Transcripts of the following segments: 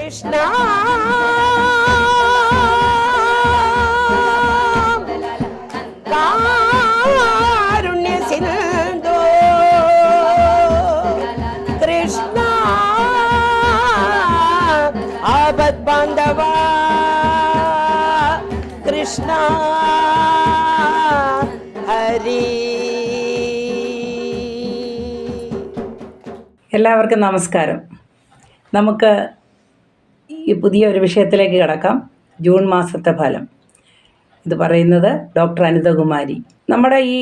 കൃഷ്ണ കാരുണ്യ സിന്ധു കൃഷ്ണ ആപദ് ബാന്ധവ കൃഷ്ണ ഹരി. എല്ലാവർക്കും നമസ്കാരം. നമുക്ക് ഈ പുതിയ ഒരു വിഷയത്തിലേക്ക് കടക്കാം. ജൂൺ മാസത്തെ ഫലം. ഇത് പറയുന്നത് ഡോക്ടർ അനിതകുമാരി. നമ്മുടെ ഈ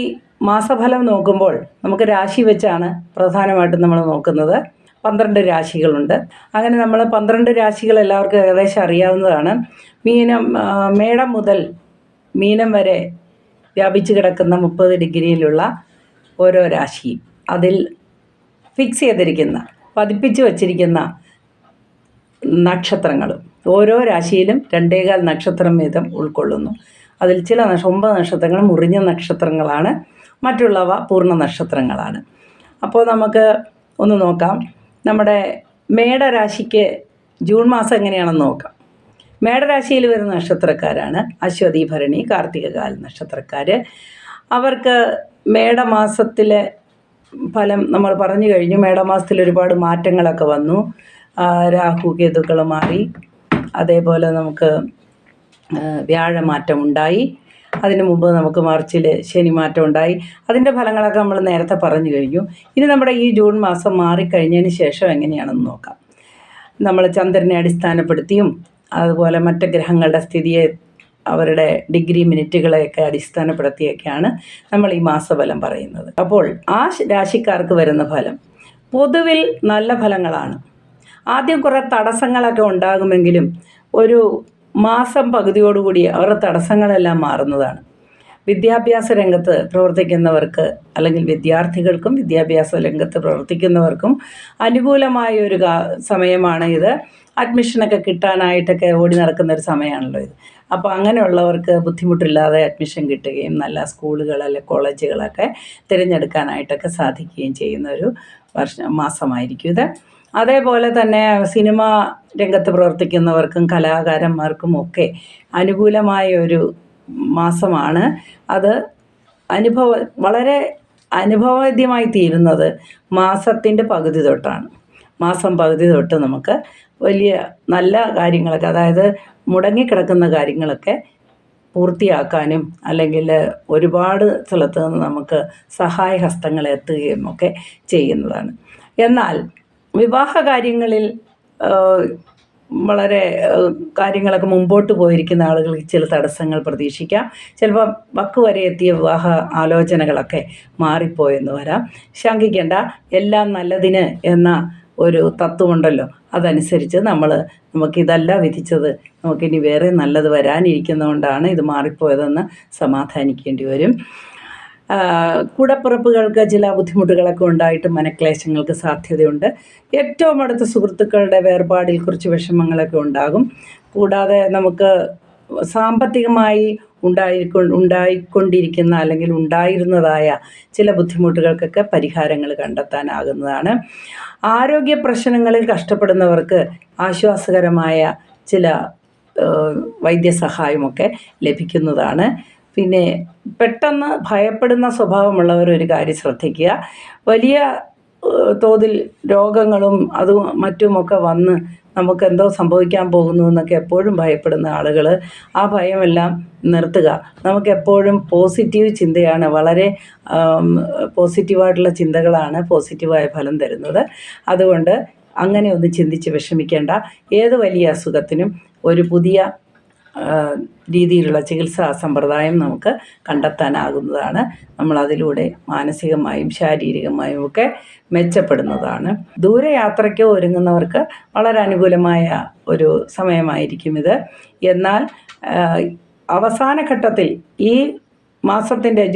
മാസഫലം നോക്കുമ്പോൾ നമുക്ക് രാശി വെച്ചാണ് പ്രധാനമായിട്ടും നമ്മൾ നോക്കുന്നത്. 12 രാശികളുണ്ട്. അങ്ങനെ നമ്മൾ 12 രാശികൾ എല്ലാവർക്കും ഏകദേശം അറിയാവുന്നതാണ്. മേടം മുതൽ മീനം വരെ വ്യാപിച്ചു കിടക്കുന്ന 30 ഡിഗ്രിയിലുള്ള ഓരോ രാശിയും അതിൽ ഫിക്സ് ചെയ്തിരിക്കുന്ന പതിപ്പിച്ച് വച്ചിരിക്കുന്ന നക്ഷത്രങ്ങളും ഓരോ രാശിയിലും 2.25 നക്ഷത്രം വീതം ഉൾക്കൊള്ളുന്നു. അതിൽ ചില 9 നക്ഷത്രങ്ങൾ മുറിഞ്ഞ നക്ഷത്രങ്ങളാണ്, മറ്റുള്ളവ പൂർണ്ണ നക്ഷത്രങ്ങളാണ്. അപ്പോൾ നമുക്ക് ഒന്ന് നോക്കാം. നമ്മുടെ മേടരാശിക്ക് ജൂൺ മാസം എങ്ങനെയാണെന്ന് നോക്കാം. മേടരാശിയിൽ വരുന്ന നക്ഷത്രക്കാരാണ് അശ്വതി, ഭരണി, കാർത്തികകാൽ നക്ഷത്രക്കാർ. അവർക്ക് മേടമാസത്തിലെ ഫലം നമ്മൾ പറഞ്ഞു കഴിഞ്ഞു. മേടമാസത്തിൽ ഒരുപാട് മാറ്റങ്ങളൊക്കെ വന്നു. രാഹു കേതുക്കൾ മാറി, അതേപോലെ നമുക്ക് വ്യാഴമാറ്റം ഉണ്ടായി. അതിന് മുമ്പ് നമുക്ക് മാർച്ചിൽ ശനി മാറ്റം ഉണ്ടായി. അതിൻ്റെ ഫലങ്ങളൊക്കെ നമ്മൾ നേരത്തെ പറഞ്ഞു കഴിഞ്ഞു. ഇനി നമ്മുടെ ഈ ജൂൺ മാസം മാറിക്കഴിഞ്ഞതിന് ശേഷം എങ്ങനെയാണെന്ന് നോക്കാം. നമ്മൾ ചന്ദ്രനെ അടിസ്ഥാനപ്പെടുത്തിയും അതുപോലെ മറ്റ് ഗ്രഹങ്ങളുടെ സ്ഥിതിയെ അവരുടെ ഡിഗ്രി മിനിറ്റുകളെയൊക്കെ അടിസ്ഥാനപ്പെടുത്തിയൊക്കെയാണ് നമ്മൾ ഈ മാസഫലം പറയുന്നത്. അപ്പോൾ ആ രാശിക്കാർക്ക് വരുന്ന ഫലം പൊതുവിൽ നല്ല ഫലങ്ങളാണ്. ആദ്യം കുറേ തടസ്സങ്ങളൊക്കെ ഉണ്ടാകുമെങ്കിലും ഒരു മാസം പകുതിയോടുകൂടി അവരുടെ തടസ്സങ്ങളെല്ലാം മാറുന്നതാണ്. വിദ്യാഭ്യാസ രംഗത്ത് പ്രവർത്തിക്കുന്നവർക്ക് അല്ലെങ്കിൽ വിദ്യാർത്ഥികൾക്കും വിദ്യാഭ്യാസ രംഗത്ത് പ്രവർത്തിക്കുന്നവർക്കും അനുകൂലമായ ഒരു സമയമാണ് ഇത്. അഡ്മിഷനൊക്കെ കിട്ടാനായിട്ടൊക്കെ ഓടി നടക്കുന്നൊരു സമയമാണല്ലോ ഇത്. അപ്പോൾ അങ്ങനെയുള്ളവർക്ക് ബുദ്ധിമുട്ടില്ലാതെ അഡ്മിഷൻ കിട്ടുകയും നല്ല സ്കൂളുകൾ അല്ലെങ്കിൽ കോളേജുകളൊക്കെ തിരഞ്ഞെടുക്കാനായിട്ടൊക്കെ സാധിക്കുകയും ചെയ്യുന്ന ഒരു മാസമായിരിക്കും ഇത്. അതേപോലെ തന്നെ സിനിമ രംഗത്ത് പ്രവർത്തിക്കുന്നവർക്കും കലാകാരന്മാർക്കും ഒക്കെ അനുകൂലമായ ഒരു മാസമാണ്. അത് വളരെ അനുഭവവേദ്യമായി തീരുന്നത് മാസത്തിൻ്റെ പകുതി തൊട്ടാണ്. മാസം പകുതി തൊട്ട് നമുക്ക് വലിയ നല്ല കാര്യങ്ങളൊക്കെ, അതായത് മുടങ്ങിക്കിടക്കുന്ന കാര്യങ്ങളൊക്കെ പൂർത്തിയാക്കാനും അല്ലെങ്കിൽ ഒരുപാട് സ്ഥലത്ത് നിന്ന് നമുക്ക് സഹായ ഹസ്തങ്ങൾ എത്തുകയും ഒക്കെ ചെയ്യുന്നതാണ്. എന്നാൽ വിവാഹ കാര്യങ്ങളിൽ വളരെ കാര്യങ്ങളൊക്കെ മുമ്പോട്ട് പോയിരിക്കുന്ന ആളുകൾക്ക് ചില തടസ്സങ്ങൾ പ്രതീക്ഷിക്കാം. ചിലപ്പോൾ വക്ക് വരെ എത്തിയ വിവാഹ ആലോചനകളൊക്കെ മാറിപ്പോയെന്ന് വരാം. ശങ്കിക്കേണ്ട, എല്ലാം നല്ലതിന് എന്ന ഒരു തത്വമുണ്ടല്ലോ, അതനുസരിച്ച് നമുക്കിതല്ല വിധിച്ചത്, നമുക്കിനി വേറെ നല്ലത് വരാനിരിക്കുന്നതുകൊണ്ടാണ് ഇത് മാറിപ്പോയതെന്ന് സമാധാനിക്കേണ്ടി വരും. കൂടപ്പിറപ്പുകൾക്ക് ചില ബുദ്ധിമുട്ടുകളൊക്കെ ഉണ്ടായിട്ട് മനക്ലേശങ്ങൾക്ക് സാധ്യതയുണ്ട്. ഏറ്റവും അടുത്ത സുഹൃത്തുക്കളുടെ വേർപാടിൽ കുറച്ച് വിഷമങ്ങളൊക്കെ ഉണ്ടാകും. കൂടാതെ നമുക്ക് സാമ്പത്തികമായി ഉണ്ടായിക്കൊണ്ടിരിക്കുന്ന അല്ലെങ്കിൽ ഉണ്ടായിരുന്നതായ ചില ബുദ്ധിമുട്ടുകൾക്കൊക്കെ പരിഹാരങ്ങൾ കണ്ടെത്താനാകുന്നതാണ്. ആരോഗ്യ പ്രശ്നങ്ങളിൽ കഷ്ടപ്പെടുന്നവർക്ക് ആശ്വാസകരമായ ചില വൈദ്യസഹായമൊക്കെ ലഭിക്കുന്നതാണ്. പിന്നെ പെട്ടെന്ന് ഭയപ്പെടുന്ന സ്വഭാവമുള്ളവർ ഒരു കാര്യം ശ്രദ്ധിക്കുക. വലിയ തോതിൽ രോഗങ്ങളും അതും മറ്റുമൊക്കെ വന്ന് നമുക്കെന്തോ സംഭവിക്കാൻ പോകുന്നു എന്നൊക്കെ എപ്പോഴും ഭയപ്പെടുന്ന ആളുകൾ ആ ഭയമെല്ലാം നിർത്തുക. നമുക്കെപ്പോഴും പോസിറ്റീവ് ചിന്തയാണ്, വളരെ പോസിറ്റീവായിട്ടുള്ള ചിന്തകളാണ് പോസിറ്റീവായ ഫലം തരുന്നത്. അതുകൊണ്ട് അങ്ങനെ ഒന്ന് ചിന്തിച്ച് വിഷമിക്കേണ്ട. ഏത് വലിയ അസുഖത്തിനും ഒരു പുതിയ രീതിയിലുള്ള ചികിത്സാ സമ്പ്രദായം നമുക്ക് കണ്ടെത്താനാകുന്നതാണ്. നമ്മളതിലൂടെ മാനസികമായും ശാരീരികമായും ഒക്കെ മെച്ചപ്പെടുന്നതാണ്. ദൂരയാത്രയ്ക്ക് ഒരുങ്ങുന്നവർക്ക് വളരെ അനുകൂലമായ ഒരു സമയമായിരിക്കും ഇത്. എന്നാൽ അവസാന ഘട്ടത്തിൽ ഈ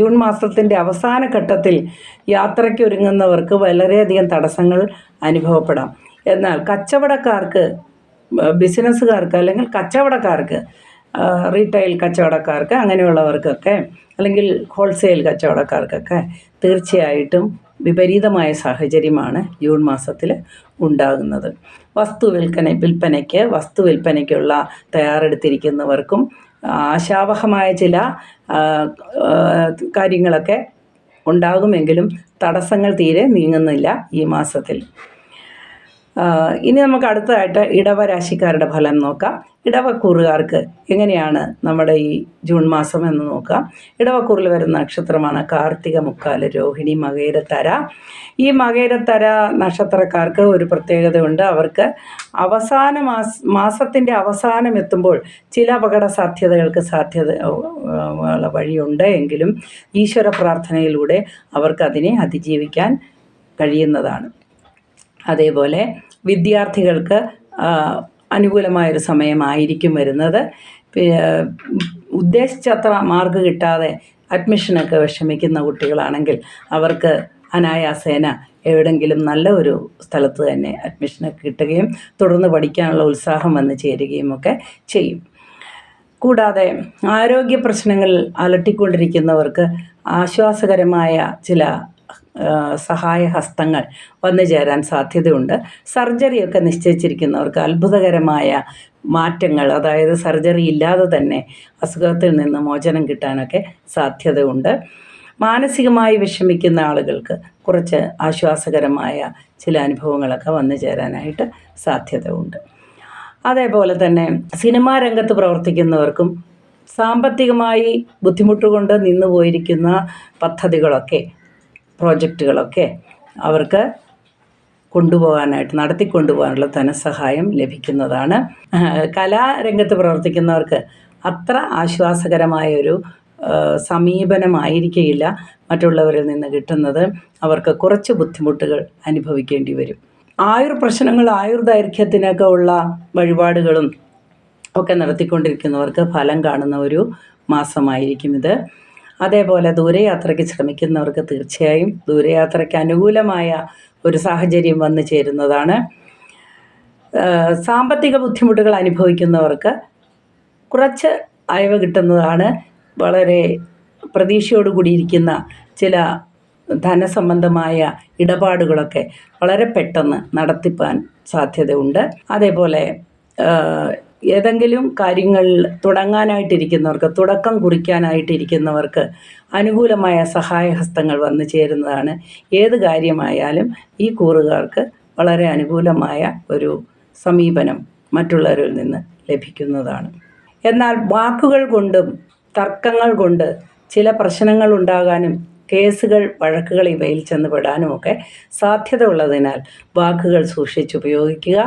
ജൂൺ മാസത്തിൻ്റെ അവസാന ഘട്ടത്തിൽ യാത്രയ്ക്ക് ഒരുങ്ങുന്നവർക്ക് വളരെയധികം തടസ്സങ്ങൾ അനുഭവപ്പെടാം. എന്നാൽ കച്ചവടക്കാർക്ക്, ബിസിനസ്സുകാർക്ക് അല്ലെങ്കിൽ കച്ചവടക്കാർക്ക്, റീറ്റെയിൽ കച്ചവടക്കാർക്ക്, അങ്ങനെയുള്ളവർക്കൊക്കെ അല്ലെങ്കിൽ ഹോൾസെയിൽ കച്ചവടക്കാർക്കൊക്കെ തീർച്ചയായിട്ടും വിപരീതമായ സാഹചര്യമാണ് ജൂൺ മാസത്തിൽ ഉണ്ടാകുന്നത്. വസ്തു വിൽപ്പനയ്ക്കുള്ള തയ്യാറെടുത്തിരിക്കുന്നവർക്കും ആശാവഹമായ ചില കാര്യങ്ങളൊക്കെ ഉണ്ടാകുമെങ്കിലും തടസ്സങ്ങൾ തീരെ നീങ്ങുന്നില്ല ഈ മാസത്തിൽ. ഇനി നമുക്ക് അടുത്തതായിട്ട് ഇടവ രാശിക്കാരുടെ ഫലം നോക്കാം. ഇടവക്കൂറുകാർക്ക് എങ്ങനെയാണ് നമ്മുടെ ഈ ജൂൺ മാസം എന്ന് നോക്കാം. ഇടവക്കൂറിൽ വരുന്ന നക്ഷത്രമാണ് കാർത്തിക, മുക്കാല്, രോഹിണി, മകയിരത്തര. ഈ മകയിരത്തര നക്ഷത്രക്കാർക്ക് ഒരു പ്രത്യേകതയുണ്ട്. അവർക്ക് മാസത്തിൻ്റെ അവസാനം എത്തുമ്പോൾ ചില അപകട സാധ്യതകൾക്ക് വഴിയുണ്ട് എങ്കിലും ഈശ്വര പ്രാർത്ഥനയിലൂടെ അവർക്കതിനെ അതിജീവിക്കാൻ കഴിയുന്നതാണ്. അതേപോലെ വിദ്യാർത്ഥികൾക്ക് അനുകൂലമായൊരു സമയമായിരിക്കും വരുന്നത്. ഉദ്ദേശിച്ചത്ര മാർക്ക് കിട്ടാതെ അഡ്മിഷനൊക്കെ വിഷമിക്കുന്ന കുട്ടികളാണെങ്കിൽ അവർക്ക് അനായാസേന എവിടെങ്കിലും നല്ല ഒരു സ്ഥലത്ത് തന്നെ അഡ്മിഷനൊക്കെ കിട്ടുകയും തുടർന്ന് പഠിക്കാനുള്ള ഉത്സാഹം വന്ന് ചേരുകയും ഒക്കെ ചെയ്യും. കൂടാതെ ആരോഗ്യ പ്രശ്നങ്ങൾ അലട്ടിക്കൊണ്ടിരിക്കുന്നവർക്ക് ആശ്വാസകരമായ ചില സഹായഹസ്തങ്ങൾ വന്നു ചേരാൻ സാധ്യതയുണ്ട്. സർജറിയൊക്കെ നിശ്ചയിച്ചിരിക്കുന്നവർക്ക് അത്ഭുതകരമായ മാറ്റങ്ങൾ, അതായത് സർജറി ഇല്ലാതെ തന്നെ അസുഖത്തിൽ നിന്ന് മോചനം കിട്ടാനൊക്കെ സാധ്യതയുണ്ട്. മാനസികമായി വിഷമിക്കുന്ന ആളുകൾക്ക് കുറച്ച് ആശ്വാസകരമായ ചില അനുഭവങ്ങളൊക്കെ വന്നു ചേരാനായിട്ട് സാധ്യതയുണ്ട്. അതേപോലെ തന്നെ സിനിമാ രംഗത്ത് പ്രവർത്തിക്കുന്നവർക്കും സാമ്പത്തികമായി ബുദ്ധിമുട്ടുകൊണ്ട് നിന്നു പോയിരിക്കുന്ന പദ്ധതികളൊക്കെ, പ്രോജക്റ്റുകളൊക്കെ അവർക്ക് നടത്തിക്കൊണ്ടുപോകാനുള്ള ധനസഹായം ലഭിക്കുന്നതാണ്. കലാരംഗത്ത് പ്രവർത്തിക്കുന്നവർക്ക് അത്ര ആശ്വാസകരമായൊരു സമീപനമായിരിക്കില്ല മറ്റുള്ളവരിൽ നിന്ന് കിട്ടുന്നത്. അവർക്ക് കുറച്ച് ബുദ്ധിമുട്ടുകൾ അനുഭവിക്കേണ്ടി വരും. ആയുർദൈർഘ്യത്തിനൊക്കെ ഉള്ള വഴിപാടുകളും ഒക്കെ നടത്തിക്കൊണ്ടിരിക്കുന്നവർക്ക് ഫലം കാണുന്ന ഒരു മാസമായിരിക്കും ഇത്. അതേപോലെ ദൂരയാത്രയ്ക്ക് ശ്രമിക്കുന്നവർക്ക് തീർച്ചയായും ദൂരയാത്രയ്ക്ക് അനുകൂലമായ ഒരു സാഹചര്യം വന്നു ചേരുന്നതാണ്. സാമ്പത്തിക ബുദ്ധിമുട്ടുകൾ അനുഭവിക്കുന്നവർക്ക് കുറച്ച് അയവ് കിട്ടുന്നതാണ്. വളരെ പ്രതീക്ഷയോടുകൂടിയിരിക്കുന്ന ചില ധനസംബന്ധമായ ഇടപാടുകളൊക്കെ വളരെ പെട്ടെന്ന് നടത്തിപ്പാൻ സാധ്യതയുണ്ട്. അതേപോലെ ഏതെങ്കിലും കാര്യങ്ങൾ തുടങ്ങാനായിട്ടിരിക്കുന്നവർക്ക്, തുടക്കം കുറിക്കാനായിട്ടിരിക്കുന്നവർക്ക് അനുകൂലമായ സഹായഹസ്തങ്ങൾ വന്നു ചേരുന്നതാണ്. ഏത് കാര്യമായാലും ഈ കൂറുകാർക്ക് വളരെ അനുകൂലമായ ഒരു സമീപനം മറ്റുള്ളവരിൽ നിന്ന് ലഭിക്കുന്നതാണ്. എന്നാൽ വാക്കുകൾ കൊണ്ടും തർക്കങ്ങൾ കൊണ്ട് ചില പ്രശ്നങ്ങൾ ഉണ്ടാകാനും കേസുകൾ, വഴക്കുകൾ ഇവയിൽ ചെന്നുപെടാനുമൊക്കെ സാധ്യത ഉള്ളതിനാൽ വാക്കുകൾ സൂക്ഷിച്ചുപയോഗിക്കുക.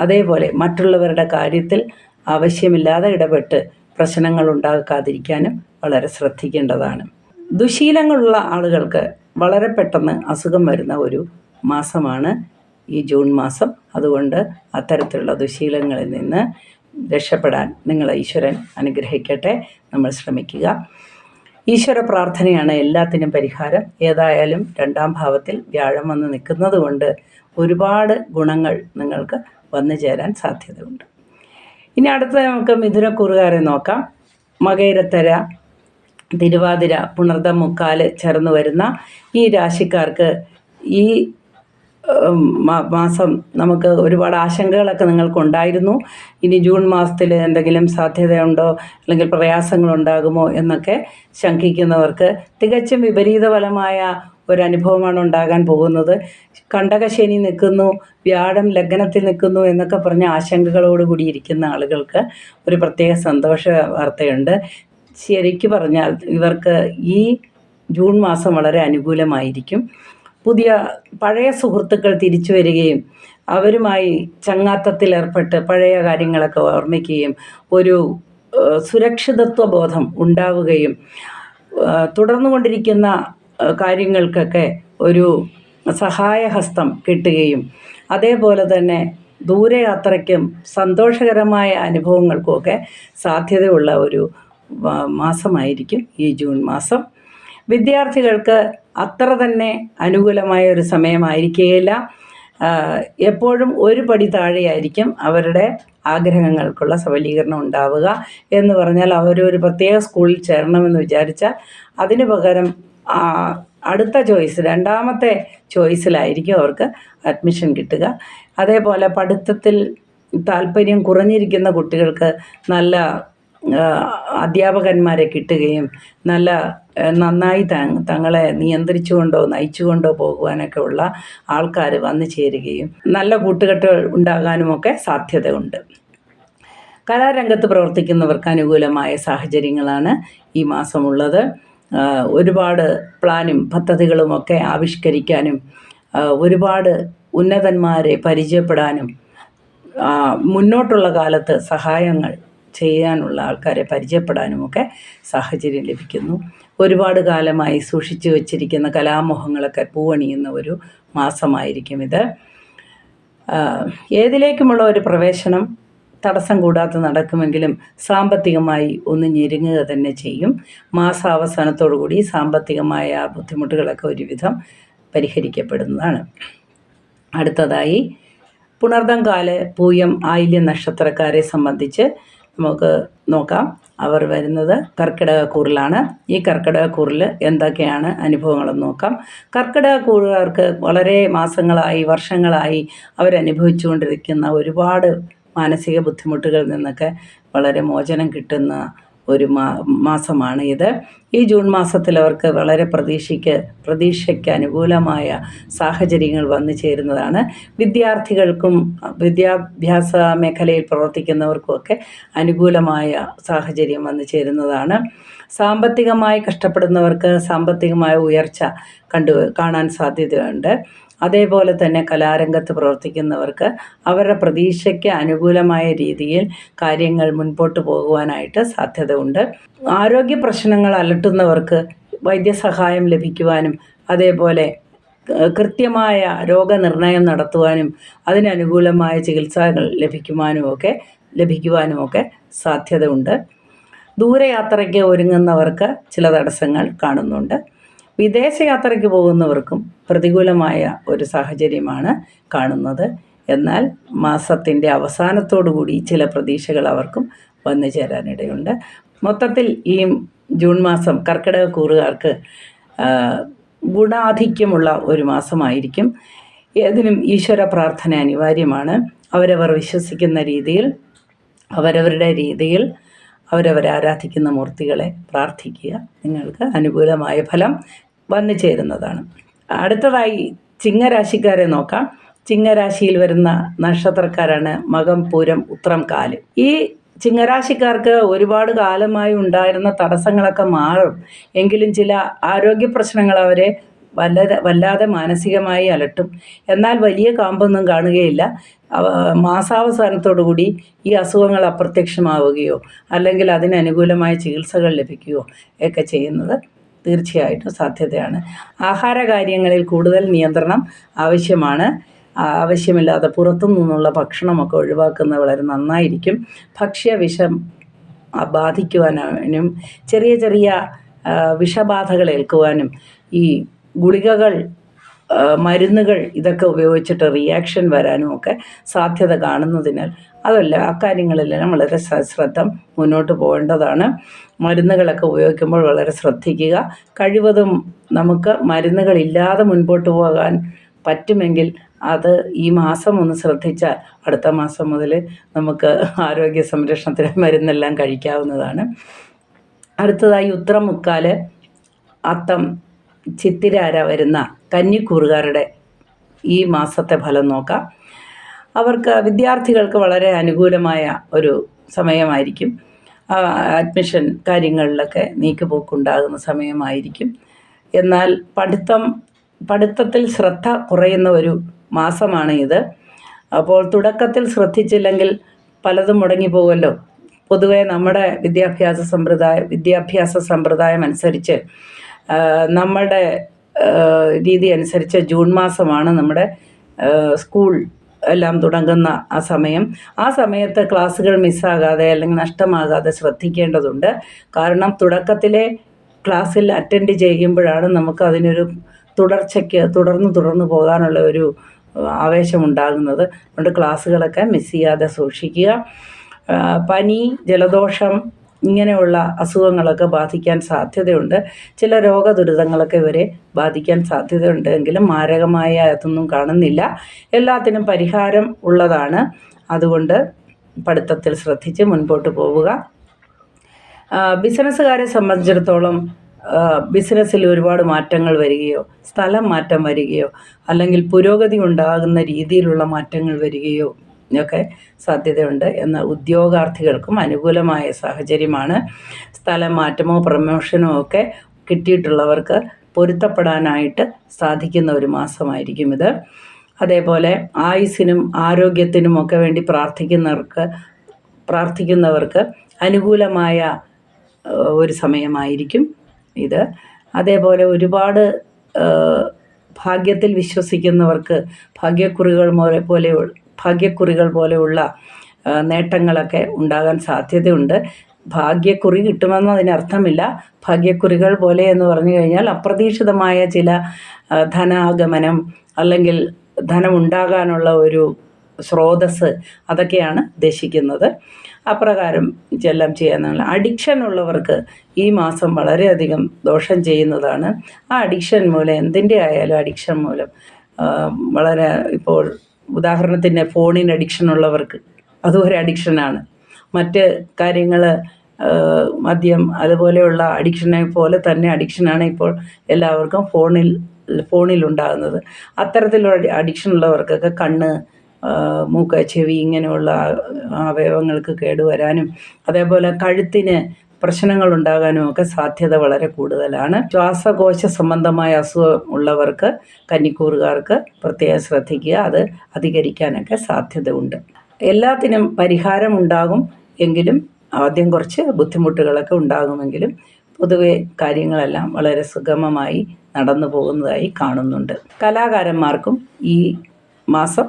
അതേപോലെ മറ്റുള്ളവരുടെ കാര്യത്തിൽ ആവശ്യമില്ലാതെ ഇടപെട്ട് പ്രശ്നങ്ങൾ ഉണ്ടാക്കാതിരിക്കാനും വളരെ ശ്രദ്ധിക്കേണ്ടതാണ്. ദുശീലങ്ങളുള്ള ആളുകൾക്ക് വളരെ പെട്ടെന്ന് അസുഖം വരുന്ന ഒരു മാസമാണ് ഈ ജൂൺ മാസം. അതുകൊണ്ട് അത്തരത്തിലുള്ള ദുശീലങ്ങളിൽ നിന്ന് രക്ഷപ്പെടാൻ നിങ്ങളെ ഈശ്വരൻ അനുഗ്രഹിക്കട്ടെ. നമ്മൾ ശ്രമിക്കുക. ഈശ്വര പ്രാർത്ഥനയാണ് എല്ലാത്തിനും പരിഹാരം. ഏതായാലും 2ാം ഭാവത്തിൽ വ്യാഴം വന്ന് നിൽക്കുന്നത് കൊണ്ട് ഒരുപാട് ഗുണങ്ങൾ നിങ്ങൾക്ക് വന്നു ചേരാൻ സാധ്യതയുണ്ട്. ഇനി അടുത്ത നമുക്ക് മിഥുനക്കൂറുകാരെ നോക്കാം. മകയിരത്തര, തിരുവാതിര, പുണർദം, മുക്കാല് ചേർന്ന് വരുന്ന ഈ രാശിക്കാർക്ക് ഈ മാസം നമുക്ക് ഒരുപാട് ആശങ്കകളൊക്കെ നിങ്ങൾക്കുണ്ടായിരുന്നു. ഇനി ജൂൺ മാസത്തിൽ എന്തെങ്കിലും സാധ്യതയുണ്ടോ, അല്ലെങ്കിൽ പ്രയാസങ്ങളുണ്ടാകുമോ എന്നൊക്കെ ശങ്കിക്കുന്നവർക്ക് തികച്ചും വിപരീത ഫലമായ ഒരനുഭവമാണ് ഉണ്ടാകാൻ പോകുന്നത്. കണ്ടകശനി നിൽക്കുന്നു, വ്യാഴം ലഗ്നത്തിൽ നിൽക്കുന്നു എന്നൊക്കെ പറഞ്ഞ ആശങ്കകളോടുകൂടി ഇരിക്കുന്ന ആളുകൾക്ക് ഒരു പ്രത്യേക സന്തോഷ വാർത്തയുണ്ട്. ശരിക്കു പറഞ്ഞാൽ ഇവർക്ക് ഈ ജൂൺ മാസം വളരെ അനുകൂലമായിരിക്കും. പഴയ സുഹൃത്തുക്കൾ തിരിച്ചു വരികയും അവരുമായി ചങ്ങാത്തത്തിലേർപ്പെട്ട് പഴയ കാര്യങ്ങളൊക്കെ ഓർമ്മിക്കുകയും ഒരു സുരക്ഷിതത്വ ബോധം ഉണ്ടാവുകയും തുടർന്നുകൊണ്ടിരിക്കുന്ന കാര്യങ്ങൾക്കൊക്കെ ഒരു സഹായഹസ്തം കിട്ടുകയും അതേപോലെ തന്നെ ദൂരയാത്രയ്ക്കും സന്തോഷകരമായ അനുഭവങ്ങൾക്കുമൊക്കെ സാധ്യതയുള്ള ഒരു മാസമായിരിക്കും ഈ ജൂൺ മാസം. വിദ്യാർത്ഥികൾക്ക് അത്ര തന്നെ അനുകൂലമായ ഒരു സമയമായിരിക്കുകയില്ല. എപ്പോഴും ഒരു പടി താഴെയായിരിക്കും അവരുടെ ആഗ്രഹങ്ങൾക്കുള്ള സബലീകരണം ഉണ്ടാവുക. എന്ന് പറഞ്ഞാൽ അവരൊരു പ്രത്യേക സ്കൂളിൽ ചേരണമെന്ന് വിചാരിച്ചാൽ അതിന് പകരം അടുത്ത ചോയ്സ്, രണ്ടാമത്തെ ചോയ്സിലായിരിക്കും അവർക്ക് അഡ്മിഷൻ കിട്ടുക. അതേപോലെ പഠിത്തത്തിൽ താല്പര്യം കുറഞ്ഞിരിക്കുന്ന കുട്ടികൾക്ക് നല്ല അധ്യാപകന്മാരെ കിട്ടുകയും നന്നായി തങ്ങളെ നിയന്ത്രിച്ചുകൊണ്ടോ നയിച്ചുകൊണ്ടോ പോകുവാനൊക്കെ ഉള്ള ആൾക്കാർ വന്നു ചേരുകയും നല്ല കൂട്ടുകെട്ടുകൾ ഉണ്ടാകാനുമൊക്കെ സാധ്യതയുണ്ട്. കലാരംഗത്ത് പ്രവർത്തിക്കുന്നവർക്ക് അനുകൂലമായ സാഹചര്യങ്ങളാണ് ഈ മാസമുള്ളത്. ഒരുപാട് പ്ലാനും പദ്ധതികളുമൊക്കെ ആവിഷ്കരിക്കാനും ഒരുപാട് ഉന്നതന്മാരെ പരിചയപ്പെടാനും മുന്നോട്ടുള്ള കാലത്ത് സഹായങ്ങൾ ചെയ്യാനുള്ള ആൾക്കാരെ പരിചയപ്പെടാനുമൊക്കെ സാഹചര്യം ലഭിക്കുന്നു. ഒരുപാട് കാലമായി സൂക്ഷിച്ചു വച്ചിരിക്കുന്ന കലാമോഹങ്ങളൊക്കെ പൂവണിയുന്ന ഒരു മാസമായിരിക്കും ഇത്. ഏതിലേക്കുമുള്ള ഒരു പ്രവേശനം തടസ്സം കൂടാതെ നടക്കുമെങ്കിലും സാമ്പത്തികമായി ഒന്ന് ഞെരുങ്ങുക തന്നെ ചെയ്യും. മാസാവസാനത്തോടു കൂടി സാമ്പത്തികമായ ബുദ്ധിമുട്ടുകളൊക്കെ ഒരുവിധം പരിഹരിക്കപ്പെടുന്നതാണ്. അടുത്തതായി പുണർദം കാല് പൂയം ആയില്യം നക്ഷത്രക്കാരെ സംബന്ധിച്ച് നമുക്ക് നോക്കാം. അവർ വരുന്നത് കർക്കിടകക്കൂറിലാണ്. ഈ കർക്കിടകക്കൂറിൽ എന്തൊക്കെയാണ് അനുഭവങ്ങളെന്ന് നോക്കാം. കർക്കിടകക്കൂറുകാർക്ക് വളരെ മാസങ്ങളായി വർഷങ്ങളായി അവരനുഭവിച്ചുകൊണ്ടിരിക്കുന്ന ഒരുപാട് മാനസിക ബുദ്ധിമുട്ടുകളിൽ നിന്നൊക്കെ വളരെ മോചനം കിട്ടുന്ന ഒരു മാസമാണ് ഇത്. ഈ ജൂൺ മാസത്തിൽ അവർക്ക് വളരെ പ്രതീക്ഷയ്ക്ക് അനുകൂലമായ സാഹചര്യങ്ങൾ വന്നു ചേരുന്നതാണ്. വിദ്യാർത്ഥികൾക്കും വിദ്യാഭ്യാസ മേഖലയിൽ പ്രവർത്തിക്കുന്നവർക്കുമൊക്കെ അനുകൂലമായ സാഹചര്യം വന്നു ചേരുന്നതാണ്. സാമ്പത്തികമായി കഷ്ടപ്പെടുന്നവർക്ക് സാമ്പത്തികമായ ഉയർച്ച കാണാൻ സാധ്യതയുണ്ട്. അതേപോലെ തന്നെ കലാരംഗത്ത് പ്രവർത്തിക്കുന്നവർക്ക് അവരുടെ പ്രതീക്ഷയ്ക്ക് അനുകൂലമായ രീതിയിൽ കാര്യങ്ങൾ മുൻപോട്ട് പോകുവാനായിട്ട് സാധ്യത ഉണ്ട്. ആരോഗ്യ പ്രശ്നങ്ങൾ അലട്ടുന്നവർക്ക് വൈദ്യസഹായം ലഭിക്കുവാനും അതേപോലെ കൃത്യമായ രോഗനിർണയം നടത്തുവാനും അതിനനുകൂലമായ ചികിത്സകൾ ലഭിക്കുവാനുമൊക്കെ സാധ്യത ഉണ്ട്. ദൂരയാത്രയ്ക്ക് ഒരുങ്ങുന്നവർക്ക് ചില തടസ്സങ്ങൾ കാണുന്നുണ്ട്. വിദേശയാത്രയ്ക്ക് പോകുന്നവർക്കും പ്രതികൂലമായ ഒരു സാഹചര്യമാണ് കാണുന്നത്. എന്നാൽ മാസത്തിൻ്റെ അവസാനത്തോടുകൂടി ചില പ്രതീക്ഷകൾ അവർക്കും വന്നു ചേരാനിടയുണ്ട്. മൊത്തത്തിൽ ഈ ജൂൺ മാസം കർക്കിടകക്കൂറുകാർക്ക് ഗുണാധിക്യമുള്ള ഒരു മാസമായിരിക്കും. ഏതിനും ഈശ്വര പ്രാർത്ഥന അനിവാര്യമാണ്. അവരവർ വിശ്വസിക്കുന്ന രീതിയിൽ അവരവരുടെ രീതിയിൽ അവരവരാരാധിക്കുന്ന മൂർത്തികളെ പ്രാർത്ഥിക്കുക. നിങ്ങൾക്ക് അനുകൂലമായ ഫലം വന്നു ചേരുന്നതാണ്. അടുത്തതായി ചിങ്ങരാശിക്കാരെ നോക്കാം. ചിങ്ങരാശിയിൽ വരുന്ന നക്ഷത്രക്കാരാണ് മകം, പൂരം, ഉത്രം, കാല്. ഈ ചിങ്ങരാശിക്കാർക്ക് ഒരുപാട് കാലമായി ഉണ്ടായിരുന്ന തടസ്സങ്ങളൊക്കെ മാറും. എങ്കിലും ചില ആരോഗ്യ പ്രശ്നങ്ങൾ അവരെ വല്ലാതെ മാനസികമായി അലട്ടും. എന്നാൽ വലിയ കാമ്പൊന്നും കാണുകയില്ല. മാസാവസാനത്തോടുകൂടി ഈ അസുഖങ്ങൾ അപ്രത്യക്ഷമാവുകയോ അല്ലെങ്കിൽ അതിനനുകൂലമായ ചികിത്സകൾ ലഭിക്കുകയോ ഒക്കെ ചെയ്യുന്നത് തീർച്ചയായിട്ടും സാധ്യതയാണ്. ആഹാര കാര്യങ്ങളിൽ കൂടുതൽ നിയന്ത്രണം ആവശ്യമാണ്. ആവശ്യമില്ലാതെ പുറത്തു നിന്നുള്ള ഭക്ഷണമൊക്കെ ഒഴിവാക്കുന്നത് വളരെ നന്നായിരിക്കും. ഭക്ഷ്യവിഷം ബാധിക്കുവാനും ചെറിയ വിഷബാധകൾ ഏൽക്കുവാനും ഈ ഗുളികകൾ മരുന്നുകൾ ഇതൊക്കെ ഉപയോഗിച്ചിട്ട് റിയാക്ഷൻ വരാനും ഒക്കെ സാധ്യത കാണുന്നതിനാൽ അക്കാര്യങ്ങളിലെല്ലാം വളരെ ശ്രദ്ധ മുന്നോട്ട് പോകേണ്ടതാണ്. മരുന്നുകളൊക്കെ ഉപയോഗിക്കുമ്പോൾ വളരെ ശ്രദ്ധിക്കുക. കഴിവതും നമുക്ക് മരുന്നുകളില്ലാതെ മുൻപോട്ട് പോകാൻ പറ്റുമെങ്കിൽ അത് ഈ മാസം ഒന്ന് ശ്രദ്ധിച്ചാൽ അടുത്ത മാസം മുതൽ നമുക്ക് ആരോഗ്യ സംരക്ഷണത്തിന് മരുന്നെല്ലാം കഴിക്കാവുന്നതാണ്. അടുത്തതായി ഉത്രം, മുക്കാല്, അത്തം, ചിത്തിരാര വരുന്ന കന്നിക്കൂറുകാരുടെ ഈ മാസത്തെ ഫലം നോക്കാം. വിദ്യാർത്ഥികൾക്ക് വളരെ അനുകൂലമായ ഒരു സമയമായിരിക്കും. അഡ്മിഷൻ കാര്യങ്ങളിലൊക്കെ നീക്കുപോക്കുണ്ടാകുന്ന സമയമായിരിക്കും. എന്നാൽ പഠിത്തത്തിൽ ശ്രദ്ധ കുറയുന്ന ഒരു മാസമാണ് ഇത്. അപ്പോൾ തുടക്കത്തിൽ ശ്രദ്ധിച്ചില്ലെങ്കിൽ പലതും മുടങ്ങിപ്പോകുമല്ലോ. പൊതുവെ നമ്മുടെ വിദ്യാഭ്യാസ സമ്പ്രദായം അനുസരിച്ച് നമ്മുടെ രീതി അനുസരിച്ച് ജൂൺ മാസമാണ് നമ്മുടെ സ്കൂൾ എല്ലാം തുടങ്ങുന്ന ആ സമയത്ത് ക്ലാസ്സുകൾ മിസ്സാകാതെ അല്ലെങ്കിൽ നഷ്ടമാകാതെ ശ്രദ്ധിക്കേണ്ടതുണ്ട്. കാരണം തുടക്കത്തിലെ ക്ലാസ്സിൽ അറ്റൻഡ് ചെയ്യുമ്പോഴാണ് നമുക്ക് അതിനൊരു തുടർന്ന് പോകാനുള്ള ഒരു ആവേശമുണ്ടാകുന്നത്. അതുകൊണ്ട് ക്ലാസ്സുകളൊക്കെ മിസ് ചെയ്യാതെ സൂക്ഷിക്കുക. പനി, ജലദോഷം, ഇങ്ങനെയുള്ള അസുഖങ്ങളൊക്കെ ബാധിക്കാൻ സാധ്യതയുണ്ട്. ചില രോഗദുരിതങ്ങളൊക്കെ ഇവരെ ബാധിക്കാൻ സാധ്യതയുണ്ട്. എങ്കിലും മാരകമായ അതൊന്നും കാണുന്നില്ല. എല്ലാത്തിനും പരിഹാരം ഉള്ളതാണ്. അതുകൊണ്ട് പഠിത്തത്തിൽ ശ്രദ്ധിച്ച് മുൻപോട്ട് പോവുക. ബിസിനസ്സുകാരെ സംബന്ധിച്ചിടത്തോളം ബിസിനസ്സിൽ ഒരുപാട് മാറ്റങ്ങൾ വരികയോ സ്ഥലം മാറ്റം വരികയോ അല്ലെങ്കിൽ പുരോഗതി ഉണ്ടാകുന്ന രീതിയിലുള്ള മാറ്റങ്ങൾ വരികയോ ഒക്കെ സാധ്യതയുണ്ട്. എന്നാൽ ഉദ്യോഗാർത്ഥികൾക്കും അനുകൂലമായ സാഹചര്യമാണ്. സ്ഥലം മാറ്റമോ പ്രമോഷനോ ഒക്കെ കിട്ടിയിട്ടുള്ളവർക്ക് പൊരുത്തപ്പെടാനായിട്ട് സാധിക്കുന്ന ഒരു മാസമായിരിക്കും ഇത്. അതേപോലെ ആയുസ്സിനും ആരോഗ്യത്തിനും ഒക്കെ വേണ്ടി പ്രാർത്ഥിക്കുന്നവർക്ക് അനുകൂലമായ ഒരു സമയമായിരിക്കും ഇത്. അതേപോലെ ഒരുപാട് ഭാഗ്യത്തിൽ വിശ്വസിക്കുന്നവർക്ക് ഭാഗ്യക്കുറികൾ പോലെയുള്ള നേട്ടങ്ങളൊക്കെ ഉണ്ടാകാൻ സാധ്യതയുണ്ട്. ഭാഗ്യക്കുറി കിട്ടുമെന്നതിനർത്ഥമില്ല. ഭാഗ്യക്കുറികൾ പോലെ എന്ന് പറഞ്ഞു കഴിഞ്ഞാൽ അപ്രതീക്ഷിതമായ ചില ധനാഗമനം അല്ലെങ്കിൽ ധനമുണ്ടാകാനുള്ള ഒരു സ്രോതസ്സ്, അതൊക്കെയാണ് ഉദ്ദേശിക്കുന്നത്. അപ്രകാരം എല്ലാം ചെയ്യാനുള്ള അഡിക്ഷൻ ഉള്ളവർക്ക് ഈ മാസം വളരെയധികം ദോഷം ചെയ്യുന്നതാണ്. ആ അഡിക്ഷൻ മൂലം എന്തിൻ്റെ ആയാലും അഡിക്ഷൻ മൂലം വളരെ ഇപ്പോൾ ഉദാഹരണത്തിന് ഫോണിന് അഡിക്ഷൻ ഉള്ളവർക്ക് അതും ഒരു അഡിക്ഷനാണ്. മറ്റ് കാര്യങ്ങൾ മദ്യം അതുപോലെയുള്ള അഡിക്ഷനെ പോലെ തന്നെ അഡിക്ഷനാണ് ഇപ്പോൾ എല്ലാവർക്കും ഫോണിലുണ്ടാകുന്നത്. അത്തരത്തിലുള്ള അഡിക്ഷൻ ഉള്ളവർക്കൊക്കെ കണ്ണ്, മൂക്ക്, ചെവി ഇങ്ങനെയുള്ള അവയവങ്ങൾക്ക് കേടുവരാനും അതേപോലെ കഴുത്തിന് പ്രശ്നങ്ങൾ ഉണ്ടാകാനും ഒക്കെ സാധ്യത വളരെ കൂടുതലാണ്. ശ്വാസകോശ സംബന്ധമായ അസുഖം ഉള്ളവർക്ക്, കന്നിക്കൂറുകാർക്ക് പ്രത്യേകം ശ്രദ്ധിക്കുക. അത് അധികരിക്കാനൊക്കെ സാധ്യത ഉണ്ട്. എല്ലാത്തിനും പരിഹാരമുണ്ടാകും എങ്കിലും ആദ്യം കുറച്ച് ബുദ്ധിമുട്ടുകളൊക്കെ ഉണ്ടാകുമെങ്കിലും പൊതുവെ കാര്യങ്ങളെല്ലാം വളരെ സുഗമമായി നടന്നു പോകുന്നതായി കാണുന്നുണ്ട്. കലാകാരന്മാർക്കും ഈ മാസം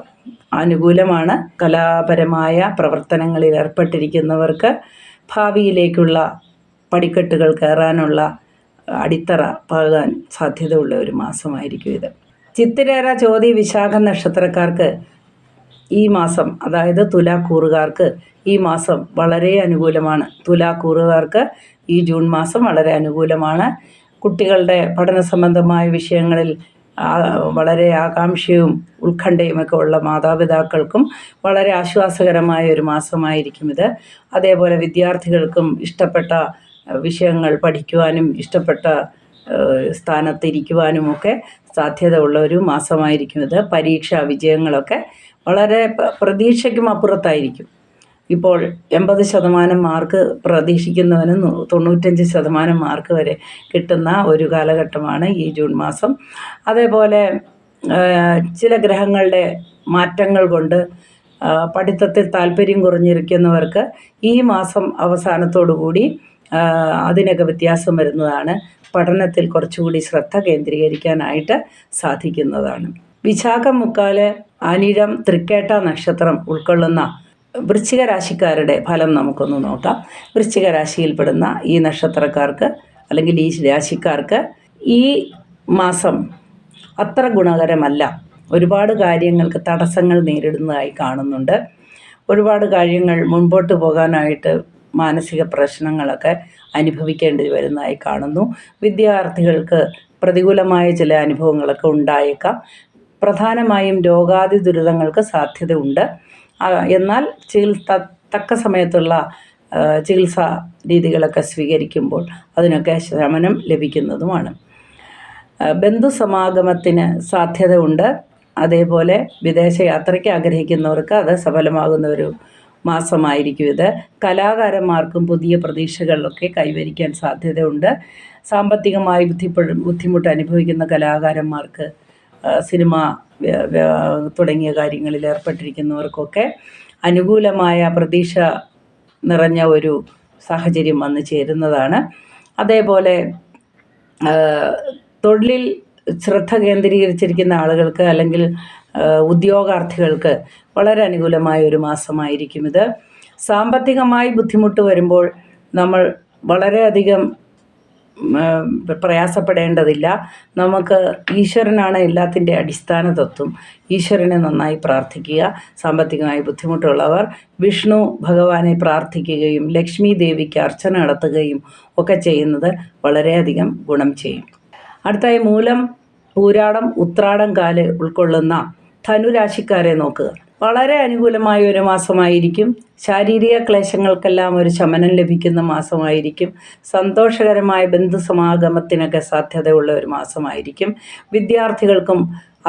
അനുകൂലമാണ്. കലാപരമായ പ്രവർത്തനങ്ങളിൽ ഏർപ്പെട്ടിരിക്കുന്നവർക്ക് ഭാവിയിലേക്കുള്ള പടിക്കെട്ടുകൾ കയറാനുള്ള അടിത്തറ പാകാൻ സാധ്യതയുള്ള ഒരു മാസമായിരിക്കും ഇത്. ചിത്തിരേര, ചോതി, വിശാഖം നക്ഷത്രക്കാർക്ക് ഈ മാസം, അതായത് തുലാക്കൂറുകാർക്ക് ഈ മാസം വളരെ അനുകൂലമാണ്. തുലാക്കൂറുകാർക്ക് ഈ ജൂൺ മാസം വളരെ അനുകൂലമാണ്. കുട്ടികളുടെ പഠന സംബന്ധമായ വിഷയങ്ങളിൽ വളരെ ആകാംക്ഷയും ഉത്കണ്ഠയുമൊക്കെ ഉള്ള മാതാപിതാക്കൾക്കും വളരെ ആശ്വാസകരമായ ഒരു മാസമായിരിക്കും ഇത്. അതേപോലെ വിദ്യാർത്ഥികൾക്കും ഇഷ്ടപ്പെട്ട വിഷയങ്ങൾ പഠിക്കുവാനും ഇഷ്ടപ്പെട്ട സ്ഥാനത്തിരിക്കുവാനുമൊക്കെ സാധ്യത ഉള്ള ഒരു മാസമായിരിക്കും ഇത്. പരീക്ഷാ വിജയങ്ങളൊക്കെ വളരെ പ്രതീക്ഷയ്ക്കും അപ്പുറത്തായിരിക്കും. ഇപ്പോൾ 80% മാർക്ക് പ്രതീക്ഷിക്കുന്നവന് 95% മാർക്ക് വരെ കിട്ടുന്ന ഒരു കാലഘട്ടമാണ് ഈ ജൂൺ മാസം. അതേപോലെ ചില ഗ്രഹങ്ങളുടെ മാറ്റങ്ങൾ കൊണ്ട് പഠിത്തത്തിൽ താല്പര്യം കുറഞ്ഞിരിക്കുന്നവർക്ക് ഈ മാസം അവസാനത്തോടുകൂടി അതിനൊക്കെ വ്യത്യാസം വരുന്നതാണ്. പഠനത്തിൽ കുറച്ചുകൂടി ശ്രദ്ധ കേന്ദ്രീകരിക്കാനായിട്ട് സാധിക്കുന്നതാണ്. വിശാഖം, മുക്കാല്, അനിഴം, തൃക്കേട്ട നക്ഷത്രം ഉൾക്കൊള്ളുന്ന വൃശ്ചിക രാശിക്കാരുടെ ഫലം നമുക്കൊന്ന് നോക്കാം. വൃശ്ചിക രാശിയിൽപ്പെടുന്ന ഈ നക്ഷത്രക്കാർക്ക് അല്ലെങ്കിൽ ഈ രാശിക്കാർക്ക് ഈ മാസം അത്ര ഗുണകരമല്ല. ഒരുപാട് കാര്യങ്ങൾക്ക് തടസ്സങ്ങൾ നേരിടുന്നതായി കാണുന്നുണ്ട്. ഒരുപാട് കാര്യങ്ങൾ മുൻപോട്ട് പോകാനായിട്ട് മാനസിക പ്രശ്നങ്ങളൊക്കെ അനുഭവിക്കേണ്ടി വരുന്നതായി കാണുന്നു. വിദ്യാർത്ഥികൾക്ക് പ്രതികൂലമായ ചില അനുഭവങ്ങളൊക്കെ ഉണ്ടായേക്കാം. പ്രധാനമായും രോഗാദി ദുരിതങ്ങൾക്ക് സാധ്യതയുണ്ട്. എന്നാൽ തക്ക സമയത്തുള്ള ചികിത്സാ രീതികളൊക്കെ സ്വീകരിക്കുമ്പോൾ അതിനൊക്കെ ശമനം ലഭിക്കുന്നതുമാണ്. ബന്ധുസമാഗമത്തിന് സാധ്യത ഉണ്ട്. അതേപോലെ വിദേശ യാത്രയ്ക്ക് ആഗ്രഹിക്കുന്നവർക്ക് അത് സഫലമാകുന്ന ഒരു മാസമായിരിക്കും ഇത്. കലാകാരന്മാർക്കും പുതിയ പ്രതീക്ഷകളിലൊക്കെ കൈവരിക്കാൻ സാധ്യതയുണ്ട്. സാമ്പത്തികമായി ബുദ്ധിമുട്ട് അനുഭവിക്കുന്ന കലാകാരന്മാർക്ക്, സിനിമ തുടങ്ങിയ കാര്യങ്ങളിൽ ഏർപ്പെട്ടിരിക്കുന്നവർക്കൊക്കെ അനുകൂലമായ പ്രതീക്ഷ നിറഞ്ഞ ഒരു സാഹചര്യം വന്നു ചേരുന്നതാണ്. അതേപോലെ തൊഴിലിൽ ശ്രദ്ധ കേന്ദ്രീകരിച്ചിരിക്കുന്ന ആളുകൾക്ക് അല്ലെങ്കിൽ ഉദ്യോഗാർത്ഥികൾക്ക് വളരെ അനുകൂലമായ ഒരു മാസമായിരിക്കും ഇത്. സാമ്പത്തികമായി ബുദ്ധിമുട്ട് വരുമ്പോൾ നമ്മൾ വളരെയധികം പ്രയാസപ്പെടേണ്ടതില്ല. നമുക്ക് ഈശ്വരനാണ് എല്ലാത്തിൻ്റെ അടിസ്ഥാന തത്വം. ഈശ്വരനെ നന്നായി പ്രാർത്ഥിക്കുക. സാമ്പത്തികമായി ബുദ്ധിമുട്ടുള്ളവർ വിഷ്ണു ഭഗവാനെ പ്രാർത്ഥിക്കുകയും ലക്ഷ്മി ദേവിക്ക് അർച്ചന നടത്തുകയും ഒക്കെ ചെയ്യുന്നത് വളരെയധികം ഗുണം ചെയ്യും. അടുത്തായി മൂലം, പൂരാടം, ഉത്രാടം കാല് ഉൾക്കൊള്ളുന്ന ധനുരാശിക്കാരെ നോക്കുക. വളരെ അനുകൂലമായ ഒരു മാസമായിരിക്കും. ശാരീരിക ക്ലേശങ്ങൾക്കെല്ലാം ഒരു ശമനം ലഭിക്കുന്ന മാസമായിരിക്കും. സന്തോഷകരമായ ബന്ധുസമാഗമത്തിനൊക്കെ സാധ്യതയുള്ള ഒരു മാസമായിരിക്കും. വിദ്യാർത്ഥികൾക്കും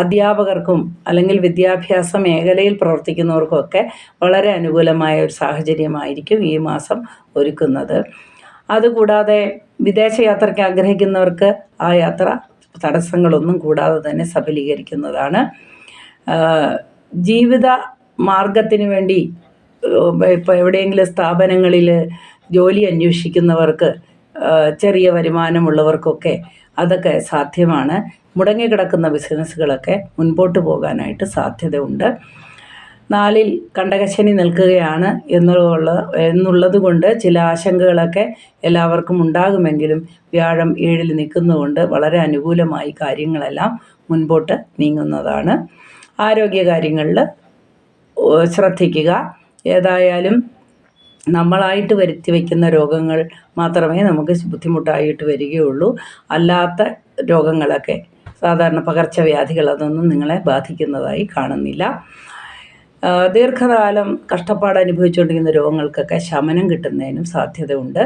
അധ്യാപകർക്കും അല്ലെങ്കിൽ വിദ്യാഭ്യാസ മേഖലയിൽ പ്രവർത്തിക്കുന്നവർക്കൊക്കെ വളരെ അനുകൂലമായ ഒരു സാഹചര്യമായിരിക്കും ഈ മാസം ഒരുക്കുന്നത്. അതുകൂടാതെ വിദേശയാത്രയ്ക്ക് ആഗ്രഹിക്കുന്നവർക്ക് ആ യാത്ര തടസ്സങ്ങളൊന്നും കൂടാതെ തന്നെ സഫലീകരിക്കുന്നതാണ്. ജീവിത മാർഗത്തിന് വേണ്ടി ഇപ്പോൾ എവിടെയെങ്കിലും സ്ഥാപനങ്ങളിൽ ജോലി അന്വേഷിക്കുന്നവർക്ക്, ചെറിയ വരുമാനമുള്ളവർക്കൊക്കെ അതൊക്കെ സാധ്യമാണ്. മുടങ്ങിക്കിടക്കുന്ന ബിസിനസ്സുകളൊക്കെ മുൻപോട്ട് സാധ്യതയുണ്ട്. 4-ൽ കണ്ടകശനി നിൽക്കുകയാണ് എന്നുള്ളത് കൊണ്ട് ചില ആശങ്കകളൊക്കെ എല്ലാവർക്കും ഉണ്ടാകുമെങ്കിലും വ്യാഴം 7-ൽ നിൽക്കുന്നതുകൊണ്ട് വളരെ അനുകൂലമായി കാര്യങ്ങളെല്ലാം മുൻപോട്ട് നീങ്ങുന്നതാണ്. ആരോഗ്യകാര്യങ്ങളിൽ ശ്രദ്ധിക്കുക. ഏതായാലും നമ്മളായിട്ട് വരുത്തി വയ്ക്കുന്ന രോഗങ്ങൾ മാത്രമേ നമുക്ക് ബുദ്ധിമുട്ടായിട്ട് വരികയുള്ളൂ. അല്ലാത്ത രോഗങ്ങളൊക്കെ, സാധാരണ പകർച്ചവ്യാധികൾ, അതൊന്നും നിങ്ങളെ ബാധിക്കുന്നതായി കാണുന്നില്ല. ദീർഘകാലം കഷ്ടപ്പാട് അനുഭവിച്ചുകൊണ്ടിരിക്കുന്ന രോഗങ്ങൾക്കൊക്കെ ശമനം കിട്ടുന്നതിനും സാധ്യതയുണ്ട്.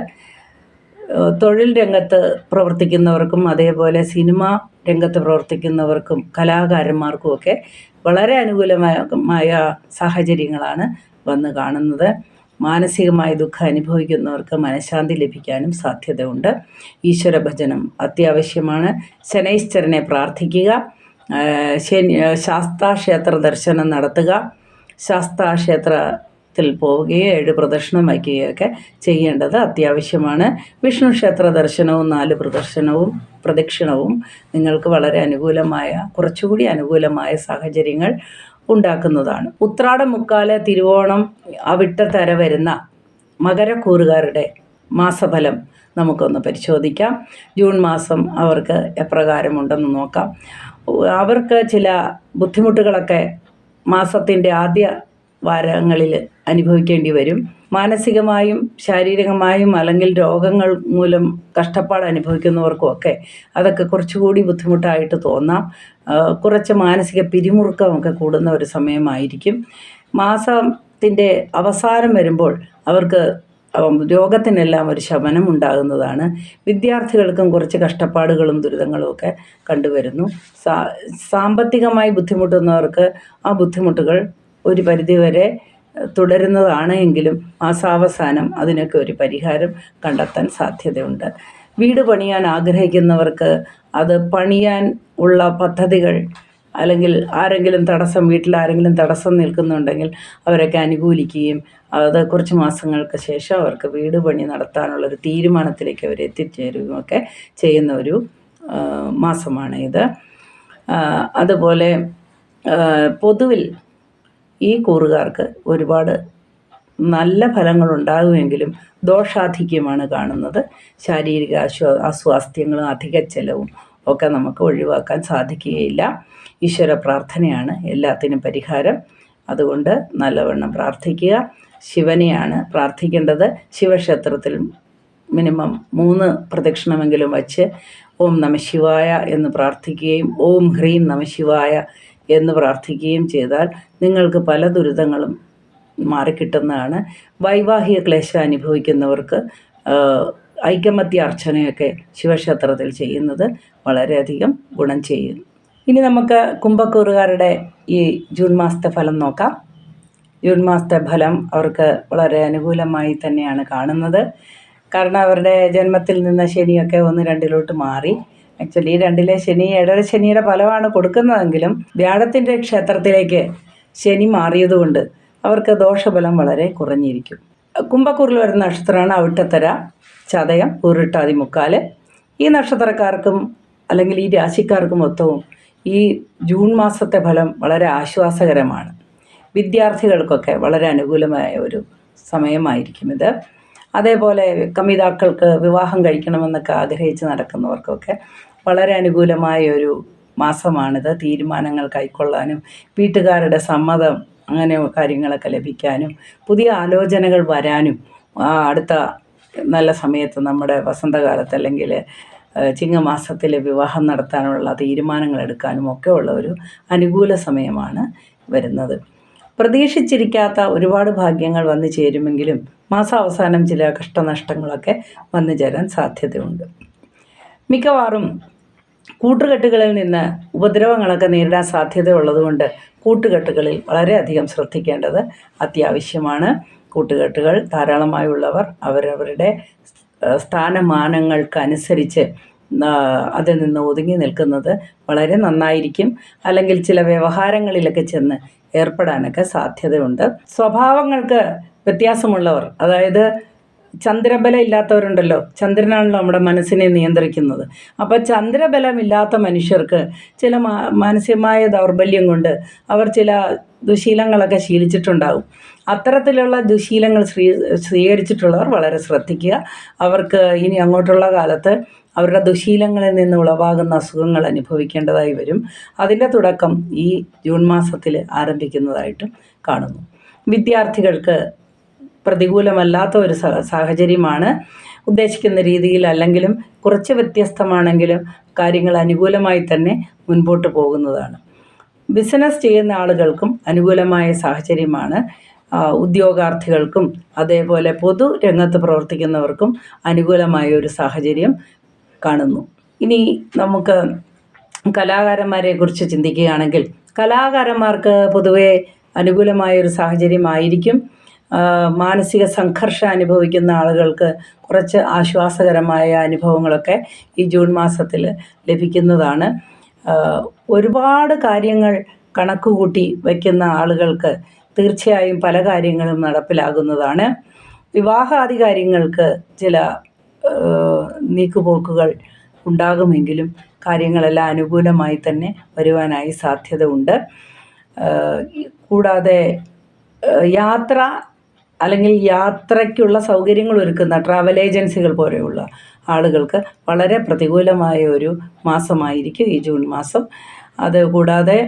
തൊഴിൽ രംഗത്ത് പ്രവർത്തിക്കുന്നവർക്കും അതേപോലെ സിനിമ രംഗത്ത് പ്രവർത്തിക്കുന്നവർക്കും കലാകാരന്മാർക്കുമൊക്കെ വളരെ അനുകൂലമായ സാഹചര്യങ്ങളാണ് വന്ന് കാണുന്നത്. മാനസികമായ ദുഃഖം അനുഭവിക്കുന്നവർക്ക് മനഃശാന്തി ലഭിക്കാനും സാധ്യതയുണ്ട്. ഈശ്വരഭജനം അത്യാവശ്യമാണ്. ശനൈശ്വരനെ പ്രാർത്ഥിക്കുക. ശാസ്താക്ഷേത്ര ദർശനം നടത്തുക. ശാസ്താക്ഷേത്രത്തിൽ പോവുകയോ 7 പ്രദക്ഷിണം വയ്ക്കുകയൊക്കെ ചെയ്യേണ്ടത് അത്യാവശ്യമാണ്. വിഷ്ണു ക്ഷേത്ര ദർശനവും 4 പ്രദക്ഷിണവും നിങ്ങൾക്ക് വളരെ കുറച്ചുകൂടി അനുകൂലമായ സാഹചര്യങ്ങൾ ഉണ്ടാക്കുന്നതാണ്. ഉത്രാടം, മുക്കാല്, തിരുവോണം, അവിട്ടത്തര വരുന്ന മകരക്കൂറുകാരുടെ മാസഫലം നമുക്കൊന്ന് പരിശോധിക്കാം. ജൂൺ മാസം അവർക്ക് എപ്രകാരമുണ്ടെന്ന് നോക്കാം. അവർക്ക് ചില ബുദ്ധിമുട്ടുകളൊക്കെ മാസത്തിൻ്റെ ആദ്യ വാരങ്ങളിൽ അനുഭവിക്കേണ്ടി വരും. മാനസികമായും ശാരീരികമായും അല്ലെങ്കിൽ രോഗങ്ങൾ മൂലം കഷ്ടപ്പാട് അനുഭവിക്കുന്നവർക്കുമൊക്കെ അതൊക്കെ കുറച്ചുകൂടി ബുദ്ധിമുട്ടായിട്ട് തോന്നാം. കുറച്ച് മാനസിക പിരിമുറുക്കമൊക്കെ കൂടുന്ന ഒരു സമയമായിരിക്കും. മാസത്തിൻ്റെ അവസാനം വരുമ്പോൾ അവർക്ക് രോഗത്തിനെല്ലാം ഒരു ശമനം ഉണ്ടാകുന്നതാണ്. വിദ്യാർത്ഥികൾക്കും കുറച്ച് കഷ്ടപ്പാടുകളും ദുരിതങ്ങളും ഒക്കെ കണ്ടുവരുന്നു. സാമ്പത്തികമായി ബുദ്ധിമുട്ടുന്നവർക്ക് ആ ബുദ്ധിമുട്ടുകൾ ഒരു പരിധിവരെ തുടരുന്നതാണ് എങ്കിലും മാസാവസാനം അതിനൊക്കെ ഒരു പരിഹാരം കണ്ടെത്താൻ സാധ്യതയുണ്ട്. വീട് പണിയാൻ ആഗ്രഹിക്കുന്നവർക്ക് അത് പണിയാൻ ഉള്ള പദ്ധതികൾ അല്ലെങ്കിൽ വീട്ടിൽ ആരെങ്കിലും തടസ്സം നിൽക്കുന്നുണ്ടെങ്കിൽ അവരൊക്കെ അനുകൂലിക്കുകയും അത് കുറച്ച് മാസങ്ങൾക്ക് ശേഷം അവർക്ക് വീട് പണി നടത്താനുള്ളൊരു തീരുമാനത്തിലേക്ക് അവർ എത്തിച്ചേരുകയൊക്കെ ചെയ്യുന്ന ഒരു മാസമാണ് ഇത്. അതുപോലെ പൊതുവിൽ ഈ കൂറുകാർക്ക് ഒരുപാട് നല്ല ഫലങ്ങളുണ്ടാകുമെങ്കിലും ദോഷാധിക്യമാണ് കാണുന്നത്. ശാരീരിക അസ്വാസ്ഥ്യങ്ങളും അധിക ചെലവും ഒക്കെ നമുക്ക് ഒഴിവാക്കാൻ സാധിക്കുകയില്ല. ഈശ്വര പ്രാർത്ഥനയാണ് എല്ലാത്തിനും പരിഹാരം. അതുകൊണ്ട് നല്ലവണ്ണം പ്രാർത്ഥിക്കുക. ശിവനെയാണ് പ്രാർത്ഥിക്കേണ്ടത്. ശിവക്ഷേത്രത്തിൽ മിനിമം 3 പ്രദക്ഷിണമെങ്കിലും വച്ച് ഓം നമഃശിവായ എന്ന് പ്രാർത്ഥിക്കുകയും ഓം ഹ്രീം നമഃശിവായ എന്ന് പ്രാർത്ഥിക്കുകയും ചെയ്താൽ നിങ്ങൾക്ക് പല ദുരിതങ്ങളും മാറിക്കിട്ടുന്നതാണ്. വൈവാഹിക ക്ലേശം അനുഭവിക്കുന്നവർക്ക് ഐകമത്യ അർച്ചനയൊക്കെ ശിവക്ഷേത്രത്തിൽ ചെയ്യുന്നത് വളരെയധികം ഗുണം ചെയ്യും. ഇനി നമുക്ക് കുംഭക്കൂറുകാരുടെ ഈ ജൂൺ മാസത്തെ ഫലം നോക്കാം. ജൂൺ മാസത്തെ ഫലം അവർക്ക് വളരെ അനുകൂലമായി തന്നെയാണ് കാണുന്നത്. കാരണം അവരുടെ ജന്മത്തിൽ നിന്ന ശനിയൊക്കെ 1-2 മാറി. ആക്ച്വലി 2-ലെ ശനി 7 ശനിയുടെ ഫലമാണ് കൊടുക്കുന്നതെങ്കിലും വ്യാഴത്തിൻ്റെ ക്ഷേത്രത്തിലേക്ക് ശനി മാറിയതുകൊണ്ട് അവർക്ക് ദോഷഫലം വളരെ കുറഞ്ഞിരിക്കും. കുംഭക്കൂറിൽ വരുന്ന നക്ഷത്രമാണ് അവിട്ടത്തര, ചതയം, പൂരിട്ടാതി, മുക്കാല്. ഈ നക്ഷത്രക്കാർക്കും അല്ലെങ്കിൽ ഈ രാശിക്കാർക്കും മൊത്തവും ഈ ജൂൺ മാസത്തെ ഫലം വളരെ ആശ്വാസകരമാണ്. വിദ്യാർത്ഥികൾക്കൊക്കെ വളരെ അനുകൂലമായ ഒരു സമയമായിരിക്കും ഇത്. അതേപോലെ കമിതാക്കൾക്ക് വിവാഹം കഴിക്കണമെന്നൊക്കെ ആഗ്രഹിച്ച് നടക്കുന്നവർക്കൊക്കെ വളരെ അനുകൂലമായ ഒരു മാസമാണിത്. തീരുമാനങ്ങൾ കൈക്കൊള്ളാനും വീട്ടുകാരുടെ സമ്മതം അങ്ങനെ കാര്യങ്ങളൊക്കെ ലഭിക്കാനും പുതിയ ആലോചനകൾ വരാനും അടുത്ത നല്ല സമയത്ത് നമ്മുടെ വസന്തകാലത്ത് അല്ലെങ്കിൽ ചിങ്ങമാസത്തിൽ വിവാഹം നടത്താനുള്ള തീരുമാനങ്ങൾ എടുക്കാനും ഒക്കെ ഉള്ള ഒരു അനുകൂല സമയമാണ് വരുന്നത്. പ്രതീക്ഷിച്ചിരിക്കാത്ത ഒരുപാട് ഭാഗ്യങ്ങൾ വന്നു ചേരുമെങ്കിലും മാസാവസാനം ചില കഷ്ടനഷ്ടങ്ങളൊക്കെ വന്നു ചേരാൻ സാധ്യതയുണ്ട്. മിക്കവാറും കൂട്ടുകെട്ടുകളിൽ നിന്ന് ഉപദ്രവങ്ങളൊക്കെ നേരിടാൻ സാധ്യതയുള്ളതുകൊണ്ട് കൂട്ടുകെട്ടുകളിൽ വളരെയധികം ശ്രദ്ധിക്കേണ്ടത് അത്യാവശ്യമാണ്. കൂട്ടുകെട്ടുകൾ ധാരാളമായുള്ളവർ അവരവരുടെ സ്ഥാനമാനങ്ങൾക്കനുസരിച്ച് അതിൽ നിന്ന് ഒതുങ്ങി നിൽക്കുന്നത് വളരെ നന്നായിരിക്കും. അല്ലെങ്കിൽ ചില വ്യവഹാരങ്ങളിലൊക്കെ ചെന്ന് ഏർപ്പെടാനൊക്കെ സാധ്യതയുണ്ട്. സ്വഭാവങ്ങൾക്ക് വ്യത്യാസമുള്ളവർ, അതായത് ചന്ദ്രബലം ഇല്ലാത്തവരുണ്ടല്ലോ, ചന്ദ്രനാണല്ലോ നമ്മുടെ മനസ്സിനെ നിയന്ത്രിക്കുന്നത്. അപ്പോൾ ചന്ദ്രബലമില്ലാത്ത മനുഷ്യർക്ക് ചില മാനസികമായ ദൗർബല്യം കൊണ്ട് അവർ ചില ദുശീലങ്ങളൊക്കെ ശീലിച്ചിട്ടുണ്ടാകും. അത്തരത്തിലുള്ള ദുശീലങ്ങൾ സ്വീകരിച്ചിട്ടുള്ളവർ വളരെ ശ്രദ്ധിക്കുക. അവർക്ക് ഇനി അങ്ങോട്ടുള്ള കാലത്ത് അവരുടെ ദുശീലങ്ങളിൽ നിന്ന് ഉളവാകുന്ന അസുഖങ്ങൾ അനുഭവിക്കേണ്ടതായി വരും. അതിൻ്റെ തുടക്കം ഈ ജൂൺ മാസത്തിൽ ആരംഭിക്കുന്നതായിട്ടും കാണുന്നു. വിദ്യാർത്ഥികൾക്ക് പ്രതികൂലമല്ലാത്ത ഒരു സാഹചര്യമാണ്. ഉദ്ദേശിക്കുന്ന രീതിയിൽ അല്ലെങ്കിലും കുറച്ച് വ്യത്യസ്തമാണെങ്കിലും കാര്യങ്ങൾ അനുകൂലമായി തന്നെ മുൻപോട്ട് പോകുന്നതാണ്. ബിസിനസ് ചെയ്യുന്ന ആളുകൾക്കും അനുകൂലമായ സാഹചര്യമാണ്. ഉദ്യോഗാർത്ഥികൾക്കും അതേപോലെ പൊതുരംഗത്ത് പ്രവർത്തിക്കുന്നവർക്കും അനുകൂലമായ ഒരു സാഹചര്യം കാണുന്നു. ഇനി നമുക്ക് കലാകാരന്മാരെ കുറിച്ച് ചിന്തിക്കുകയാണെങ്കിൽ കലാകാരന്മാർക്ക് പൊതുവെ അനുകൂലമായൊരു സാഹചര്യമായിരിക്കും. മാനസിക സംഘർഷം അനുഭവിക്കുന്ന ആളുകൾക്ക് കുറച്ച് ആശ്വാസകരമായ അനുഭവങ്ങളൊക്കെ ഈ ജൂൺ മാസത്തിൽ ലഭിക്കുന്നതാണ്. ഒരുപാട് കാര്യങ്ങൾ കണക്കുകൂട്ടി വയ്ക്കുന്ന ആളുകൾക്ക് തീർച്ചയായും പല കാര്യങ്ങളും നടപ്പിലാകുന്നതാണ്. വിവാഹാദി കാര്യങ്ങൾക്ക് ചില നീക്കുപോക്കുകൾ ഉണ്ടാകുമെങ്കിലും കാര്യങ്ങളെല്ലാം അനുകൂലമായി തന്നെ വരുവാനായി സാധ്യത ഉണ്ട്. കൂടാതെ യാത്ര അല്ലെങ്കിൽ യാത്രയ്ക്കുള്ള സൗകര്യങ്ങൾ ഒരുക്കുന്ന ട്രാവൽ ഏജൻസികൾ പോലെയുള്ള ആളുകൾക്ക് വളരെ പ്രതികൂലമായ ഒരു മാസമായിരിക്കും ഈ ജൂൺ മാസം. അതുകൂടാതെ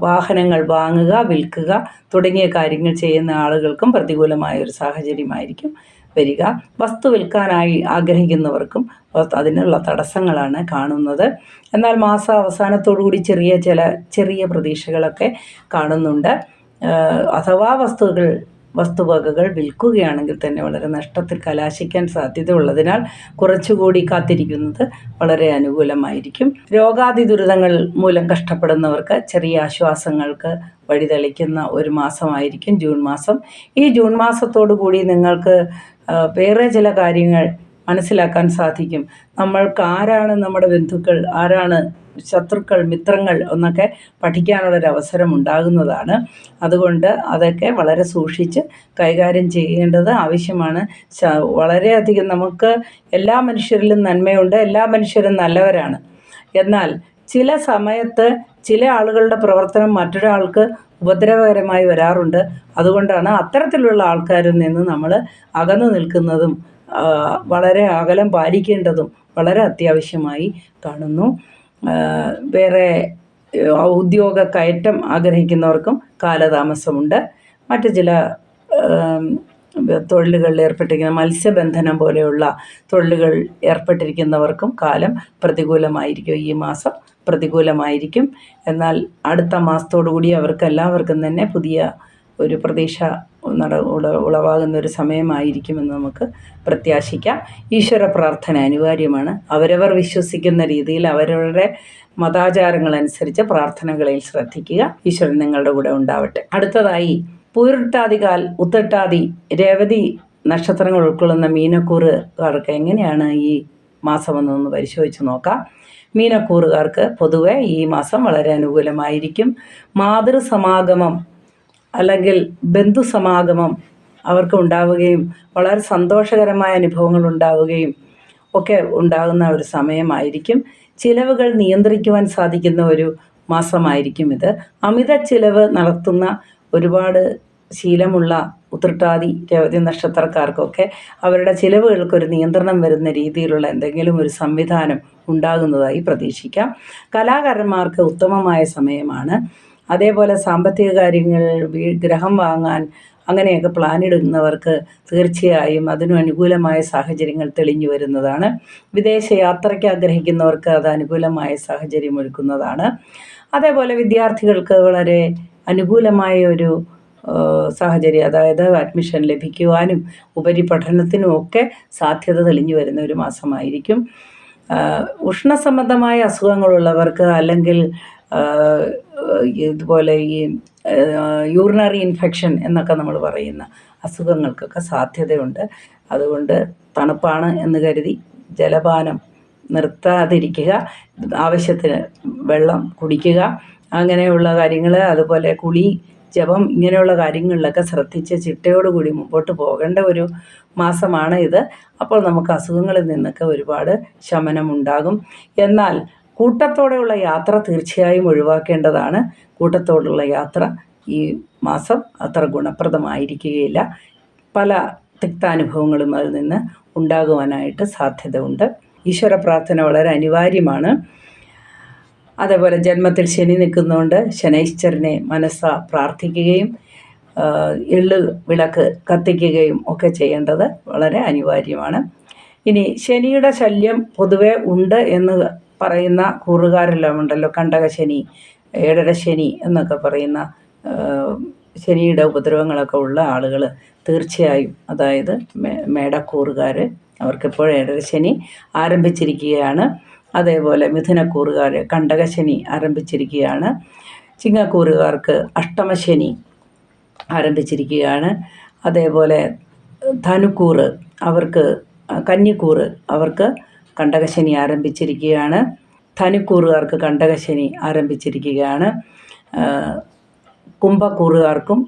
വാഹനങ്ങൾ വാങ്ങുക, വിൽക്കുക തുടങ്ങിയ കാര്യങ്ങൾ ചെയ്യുന്ന ആളുകൾക്കും പ്രതികൂലമായ ഒരു സാഹചര്യമായിരിക്കും വരിക. വസ്തു വിൽക്കാനായി ആഗ്രഹിക്കുന്നവർക്കും അതിനുള്ള തടസ്സങ്ങളാണ് കാണുന്നത്. എന്നാൽ മാസാവസാനത്തോടുകൂടി ചെറിയ പ്രതീക്ഷകളൊക്കെ കാണുന്നുണ്ട്. അഥവാ വസ്തുവകകൾ വിൽക്കുകയാണെങ്കിൽ തന്നെ വളരെ നഷ്ടത്തിൽ കലാശിക്കാൻ സാധ്യതയുള്ളതിനാൽ കുറച്ചുകൂടി കാത്തിരിക്കുന്നത് വളരെ അനുകൂലമായിരിക്കും. രോഗാദി ദുരിതങ്ങൾ മൂലം കഷ്ടപ്പെടുന്നവർക്ക് ചെറിയ ആശ്വാസങ്ങൾക്ക് വഴിതെളിക്കുന്ന ഒരു മാസമായിരിക്കും ജൂൺ മാസം. ഈ ജൂൺ മാസത്തോടു കൂടി നിങ്ങൾക്ക് വേറെ ചില കാര്യങ്ങൾ മനസ്സിലാക്കാൻ സാധിക്കും. നമ്മൾക്ക് ആരാണ് നമ്മുടെ ബന്ധുക്കൾ, ആരാണ് ശത്രുക്കൾ, മിത്രങ്ങൾ എന്നൊക്കെ പഠിക്കാനുള്ളൊരവസരം ഉണ്ടാകുന്നതാണ്. അതുകൊണ്ട് അതൊക്കെ വളരെ സൂക്ഷിച്ച് കൈകാര്യം ചെയ്യേണ്ടത് ആവശ്യമാണ്. വളരെയധികം നമുക്ക് എല്ലാ മനുഷ്യരിലും നന്മയുണ്ട്, എല്ലാ മനുഷ്യരും നല്ലവരാണ്. എന്നാൽ ചില സമയത്ത് ചില ആളുകളുടെ പ്രവർത്തനം മറ്റൊരാൾക്ക് ഉപദ്രവകരമായി വരാറുണ്ട്. അതുകൊണ്ടാണ് അത്തരത്തിലുള്ള ആൾക്കാരിൽ നിന്ന് നമ്മൾ അകന്നു നിൽക്കുന്നതും വളരെ അകലം പാലിക്കേണ്ടതും വളരെ അത്യാവശ്യമായി കാണുന്നു. വേറെ ഉദ്യോഗ കയറ്റം ആഗ്രഹിക്കുന്നവർക്കും കാലതാമസമുണ്ട്. മറ്റു ചില തൊഴിലുകളിൽ ഏർപ്പെട്ടിരിക്കുന്ന മത്സ്യബന്ധനം പോലെയുള്ള തൊഴിലുകൾ ഏർപ്പെട്ടിരിക്കുന്നവർക്കും കാലം പ്രതികൂലമായിരിക്കും. ഈ മാസം പ്രതികൂലമായിരിക്കും. എന്നാൽ അടുത്ത മാസത്തോടു കൂടി അവർക്കെല്ലാവർക്കും തന്നെ പുതിയ ഒരു പ്രതീക്ഷ ഉളവാകുന്ന ഒരു സമയമായിരിക്കുമെന്ന് നമുക്ക് പ്രത്യാശിക്കാം. ഈശ്വര പ്രാർത്ഥന അനിവാര്യമാണ്. അവരവർ വിശ്വസിക്കുന്ന രീതിയിൽ അവരവരുടെ മതാചാരങ്ങളനുസരിച്ച് പ്രാർത്ഥനകളിൽ ശ്രദ്ധിക്കുക. ഈശ്വരൻ നിങ്ങളുടെ കൂടെ ഉണ്ടാവട്ടെ. അടുത്തതായി പൂരുരുട്ടാതികാൽ, ഉത്രട്ടാതി, രേവതി നക്ഷത്രങ്ങൾ ഉൾക്കൊള്ളുന്ന മീനക്കൂറുകാർക്ക് എങ്ങനെയാണ് ഈ മാസമെന്നൊന്ന് പരിശോധിച്ച് നോക്കാം. മീനക്കൂറുകാർക്ക് പൊതുവെ ഈ മാസം വളരെ അനുകൂലമായിരിക്കും. മാതൃസമാഗമം അല്ലെങ്കിൽ ബന്ധുസമാഗമം അവർക്ക് ഉണ്ടാവുകയും വളരെ സന്തോഷകരമായ അനുഭവങ്ങൾ ഉണ്ടാവുകയും ഒക്കെ ഉണ്ടാകുന്ന ഒരു സമയമായിരിക്കും. ചിലവുകൾ നിയന്ത്രിക്കുവാൻ സാധിക്കുന്ന ഒരു മാസമായിരിക്കും ഇത്. അമിത ചിലവ് നടത്തുന്ന ഒരുപാട് ശീലമുള്ള ഉത്രട്ടാതി രേവതി നക്ഷത്രക്കാർക്കൊക്കെ അവരുടെ ചിലവുകൾക്കൊരു നിയന്ത്രണം വരുന്ന രീതിയിലുള്ള എന്തെങ്കിലും ഒരു സംവിധാനം ഉണ്ടാകുന്നതായി പ്രതീക്ഷിക്കാം. കലാകാരന്മാർക്ക് ഉത്തമമായ സമയമാണ്. അതേപോലെ സാമ്പത്തിക കാര്യങ്ങൾ, ഗ്രഹം വാങ്ങാൻ അങ്ങനെയൊക്കെ പ്ലാനിടുന്നവർക്ക് തീർച്ചയായും അതിനും അനുകൂലമായ സാഹചര്യങ്ങൾ തെളിഞ്ഞു വരുന്നതാണ്. വിദേശ യാത്രയ്ക്ക് ആഗ്രഹിക്കുന്നവർക്ക് അത് അനുകൂലമായ സാഹചര്യം ഒരുക്കുന്നതാണ്. അതേപോലെ വിദ്യാർത്ഥികൾക്ക് വളരെ അനുകൂലമായ ഒരു സാഹചര്യം, അതായത് അഡ്മിഷൻ ലഭിക്കുവാനും ഉപരിപഠനത്തിനുമൊക്കെ സാധ്യത തെളിഞ്ഞു വരുന്ന ഒരു മാസമായിരിക്കും. ഉഷ്ണസംബന്ധമായ അസുഖങ്ങളുള്ളവർക്ക് അല്ലെങ്കിൽ ഇതുപോലെ ഈ യൂറിനറി ഇൻഫെക്ഷൻ എന്നൊക്കെ നമ്മൾ പറയുന്ന അസുഖങ്ങൾക്കൊക്കെ സാധ്യതയുണ്ട്. അതുകൊണ്ട് തണുപ്പാണ് എന്ന് കരുതി ജലപാനം നിർത്താതിരിക്കുക, ആവശ്യത്തിന് വെള്ളം കുടിക്കുക, അങ്ങനെയുള്ള കാര്യങ്ങൾ, അതുപോലെ കുളി, ജപം, ഇങ്ങനെയുള്ള കാര്യങ്ങളിലൊക്കെ ശ്രദ്ധിച്ച് ചിട്ടയോടുകൂടി മുമ്പോട്ട് പോകേണ്ട ഒരു മാസമാണ് ഇത്. അപ്പോൾ നമുക്ക് അസുഖങ്ങളിൽ നിന്നൊക്കെ ഒരുപാട് ശമനമുണ്ടാകും. എന്നാൽ കൂട്ടത്തോടെയുള്ള യാത്ര തീർച്ചയായും ഒഴിവാക്കേണ്ടതാണ്. കൂട്ടത്തോടുള്ള യാത്ര ഈ മാസം അത്ര ഗുണപ്രദമായിരിക്കുകയില്ല. പല തിക്താനുഭവങ്ങളും അതിൽ നിന്ന് ഉണ്ടാകുവാനായിട്ട് സാധ്യത ഉണ്ട്. ഈശ്വര പ്രാർത്ഥന വളരെ അനിവാര്യമാണ്. അതേപോലെ ജന്മത്തിൽ ശനി നിൽക്കുന്നതുകൊണ്ട് ശനൈശ്വരനെ മനസ്സാ പ്രാർത്ഥിക്കുകയും എള്ള് വിളക്ക് കത്തിക്കുകയും ഒക്കെ ചെയ്യേണ്ടത് വളരെ അനിവാര്യമാണ്. ഇനി ശനിയുടെ ശല്യം പൊതുവെ ഉണ്ട് എന്ന് പറയുന്ന കൂറുകാരെല്ലാം ഉണ്ടല്ലോ. കണ്ടകശനി, ഏഴരശനി എന്നൊക്കെ പറയുന്ന ശനിയുടെ ഉപദ്രവങ്ങളൊക്കെ ഉള്ള ആളുകൾ തീർച്ചയായും, അതായത് മേടക്കൂറുകാർ, അവർക്കിപ്പോൾ ഏഴരശനി ആരംഭിച്ചിരിക്കുകയാണ്. അതേപോലെ മിഥുനക്കൂറുകാർ കണ്ടകശനി ആരംഭിച്ചിരിക്കുകയാണ്. ചിങ്ങക്കൂറുകാർക്ക് അഷ്ടമശനി ആരംഭിച്ചിരിക്കുകയാണ്. അതേപോലെ ധനുക്കൂറ് അവർക്ക്, കന്നിക്കൂറ് അവർക്ക് കണ്ടകശനി ആരംഭിച്ചിരിക്കുകയാണ്. ധനുക്കൂറുകാർക്ക് കണ്ടകശനി ആരംഭിച്ചിരിക്കുകയാണ്. കുംഭക്കൂറുകാർക്കും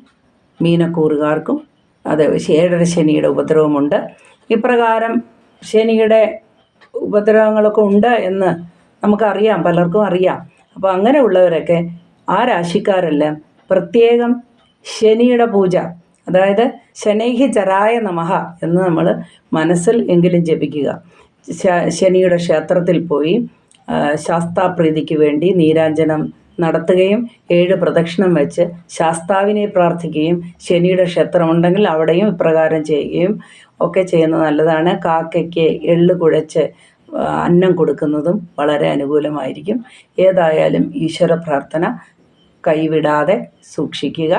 മീനക്കൂറുകാർക്കും അതെ ഏഴരശനിയുടെ ഉപദ്രവമുണ്ട്. ഇപ്രകാരം ശനിയുടെ ഉപദ്രവങ്ങളൊക്കെ ഉണ്ട് എന്ന് നമുക്കറിയാം, പലർക്കും അറിയാം. അപ്പോൾ അങ്ങനെയുള്ളവരൊക്കെ ആ രാശിക്കാരെല്ലാം പ്രത്യേകം ശനിയുടെ പൂജ, അതായത് ശനൈഹി ചരായ നമഃ എന്ന് നമ്മൾ മനസ്സിൽ എങ്കിലും ജപിക്കുക. ശനിയുടെ ക്ഷേത്രത്തിൽ പോയി ശാസ്താപ്രീതിക്ക് വേണ്ടി നീരാഞ്ജനം നടത്തുകയും 7 പ്രദക്ഷിണം വെച്ച് ശാസ്താവിനെ പ്രാർത്ഥിക്കുകയും ശനിയുടെ ക്ഷേത്രമുണ്ടെങ്കിൽ അവിടെയും ഇപ്രകാരം ചെയ്യുകയും ഒക്കെ ചെയ്യുന്നത് നല്ലതാണ്. കാക്കയ്ക്ക് എള്ള് കുഴച്ച് അന്നം കൊടുക്കുന്നതും വളരെ അനുകൂലമായിരിക്കും. ഏതായാലും ഈശ്വര പ്രാർത്ഥന കൈവിടാതെ സൂക്ഷിക്കുക.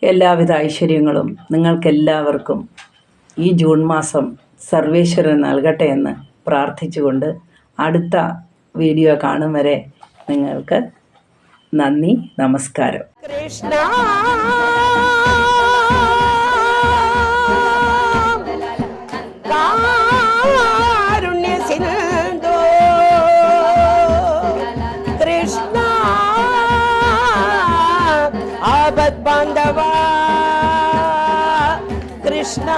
എല്ലാവിധ ഐശ്വര്യങ്ങളും നിങ്ങൾക്കെല്ലാവർക്കും ഈ ജൂൺ മാസം സർവേശ്വരൻ നൽകട്ടെ എന്ന് പ്രാർത്ഥിച്ചുകൊണ്ട് അടുത്ത വീഡിയോ കാണും വരെ നിങ്ങൾക്ക് നന്ദി, നമസ്കാരം. കൃഷ്ണ കാരുണ്യ സിന്ധു, കൃഷ്ണ ആപത് ബാന്ധവ, കൃഷ്ണ